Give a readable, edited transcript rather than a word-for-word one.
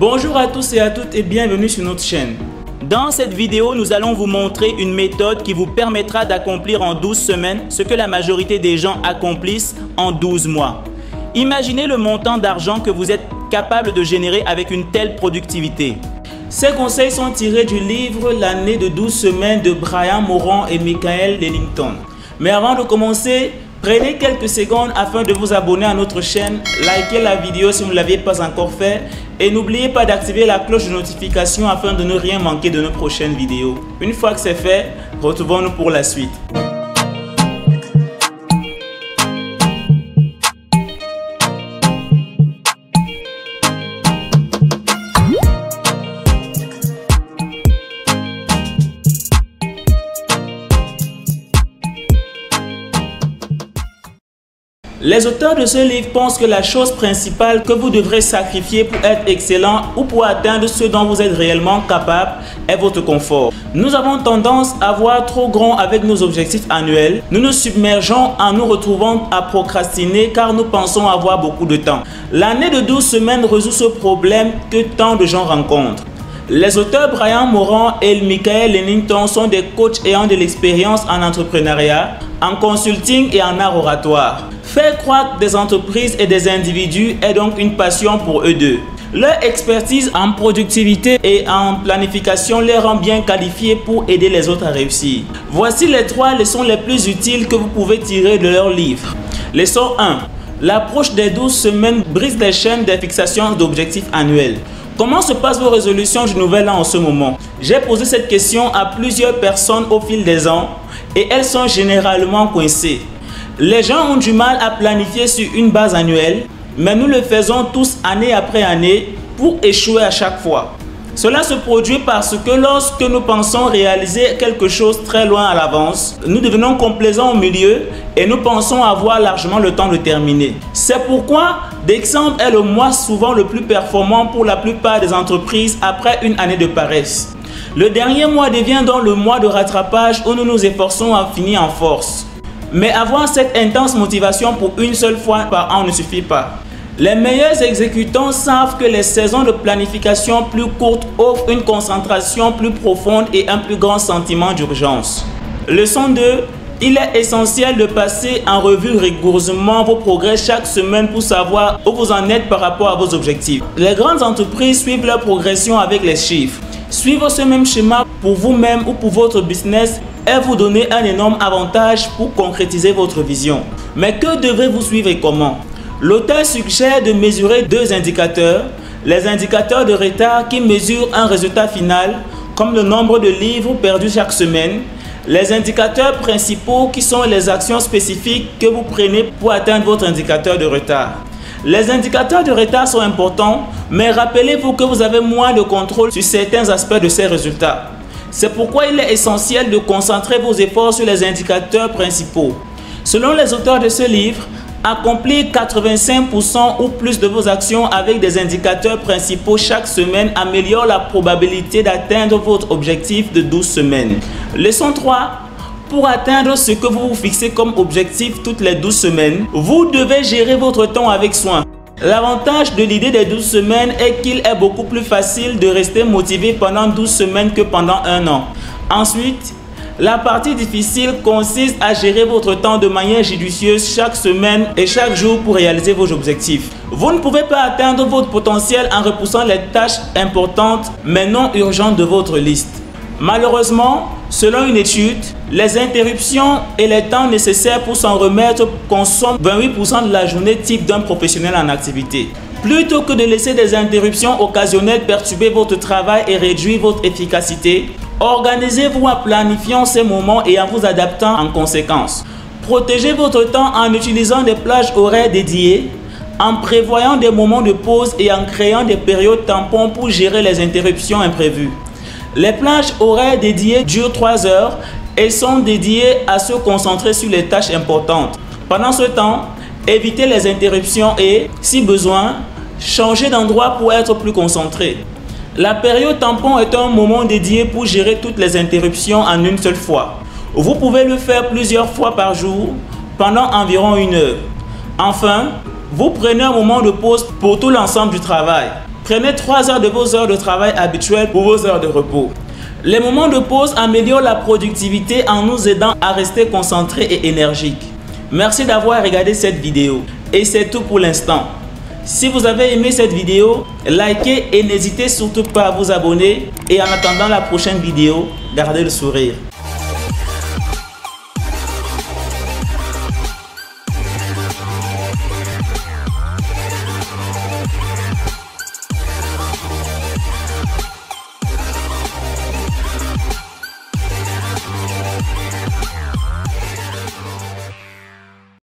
Bonjour à tous et à toutes et bienvenue sur notre chaîne. Dans cette vidéo, nous allons vous montrer une méthode qui vous permettra d'accomplir en 12 semaines ce que la majorité des gens accomplissent en 12 mois. Imaginez le montant d'argent que vous êtes capable de générer avec une telle productivité. Ces conseils sont tirés du livre L'année de 12 semaines de Brian Moran et Michael Lennington. Mais avant de commencer, prenez quelques secondes afin de vous abonner à notre chaîne, likez la vidéo si vous ne l'aviez pas encore fait et n'oubliez pas d'activer la cloche de notification afin de ne rien manquer de nos prochaines vidéos. Une fois que c'est fait, retrouvons-nous pour la suite. Les auteurs de ce livre pensent que la chose principale que vous devrez sacrifier pour être excellent ou pour atteindre ce dont vous êtes réellement capable est votre confort. Nous avons tendance à voir trop grand avec nos objectifs annuels. Nous nous submergeons en nous retrouvant à procrastiner car nous pensons avoir beaucoup de temps. L'année de 12 semaines résout ce problème que tant de gens rencontrent. Les auteurs Brian Moran et Michael Lennington sont des coachs ayant de l'expérience en entrepreneuriat, en consulting et en art oratoire. Faire croître des entreprises et des individus est donc une passion pour eux deux. Leur expertise en productivité et en planification les rend bien qualifiés pour aider les autres à réussir. Voici les 3 leçons les plus utiles que vous pouvez tirer de leur livre. Leçon 1. L'approche des 12 semaines brise les chaînes des fixations d'objectifs annuels. Comment se passent vos résolutions du nouvel an en ce moment? J'ai posé cette question à plusieurs personnes au fil des ans et elles sont généralement coincées. Les gens ont du mal à planifier sur une base annuelle, mais nous le faisons tous année après année pour échouer à chaque fois. Cela se produit parce que lorsque nous pensons réaliser quelque chose très loin à l'avance, nous devenons complaisants au milieu et nous pensons avoir largement le temps de terminer. C'est pourquoi décembre est le mois souvent le plus performant pour la plupart des entreprises après une année de paresse. Le dernier mois devient donc le mois de rattrapage où nous nous efforçons à finir en force. Mais avoir cette intense motivation pour une seule fois par an ne suffit pas. Les meilleurs exécutants savent que les saisons de planification plus courtes offrent une concentration plus profonde et un plus grand sentiment d'urgence. Leçon 2. Il est essentiel de passer en revue rigoureusement vos progrès chaque semaine pour savoir où vous en êtes par rapport à vos objectifs. Les grandes entreprises suivent leur progression avec les chiffres. Suivre ce même schéma pour vous-même ou pour votre business est vous donner un énorme avantage pour concrétiser votre vision. Mais que devrez-vous suivre et comment? L'auteur suggère de mesurer 2 indicateurs. Les indicateurs de retard qui mesurent un résultat final, comme le nombre de livres perdus chaque semaine. Les indicateurs principaux qui sont les actions spécifiques que vous prenez pour atteindre votre indicateur de retard. Les indicateurs de retard sont importants, mais rappelez-vous que vous avez moins de contrôle sur certains aspects de ces résultats. C'est pourquoi il est essentiel de concentrer vos efforts sur les indicateurs principaux. Selon les auteurs de ce livre, accomplir 85% ou plus de vos actions avec des indicateurs principaux chaque semaine améliore la probabilité d'atteindre votre objectif de 12 semaines. Leçon 3. Pour atteindre ce que vous vous fixez comme objectif toutes les 12 semaines, vous devez gérer votre temps avec soin. L'avantage de l'idée des 12 semaines est qu'il est beaucoup plus facile de rester motivé pendant 12 semaines que pendant un an. Ensuite, la partie difficile consiste à gérer votre temps de manière judicieuse chaque semaine et chaque jour pour réaliser vos objectifs. Vous ne pouvez pas atteindre votre potentiel en repoussant les tâches importantes mais non urgentes de votre liste. Malheureusement, selon une étude, les interruptions et les temps nécessaires pour s'en remettre consomment 28% de la journée type d'un professionnel en activité. Plutôt que de laisser des interruptions occasionnelles perturber votre travail et réduire votre efficacité, organisez-vous en planifiant ces moments et en vous adaptant en conséquence. Protégez votre temps en utilisant des plages horaires dédiées, en prévoyant des moments de pause et en créant des périodes tampons pour gérer les interruptions imprévues. Les plages horaires dédiées durent 3 heures et sont dédiées à se concentrer sur les tâches importantes. Pendant ce temps, évitez les interruptions et, si besoin, changez d'endroit pour être plus concentré. La période tampon est un moment dédié pour gérer toutes les interruptions en une seule fois. Vous pouvez le faire plusieurs fois par jour pendant environ 1 heure. Enfin, vous prenez un moment de pause pour tout l'ensemble du travail. Prenez 3 heures de vos heures de travail habituelles pour vos heures de repos. Les moments de pause améliorent la productivité en nous aidant à rester concentrés et énergiques. Merci d'avoir regardé cette vidéo. Et c'est tout pour l'instant. Si vous avez aimé cette vidéo, likez et n'hésitez surtout pas à vous abonner. Et en attendant la prochaine vidéo, gardez le sourire.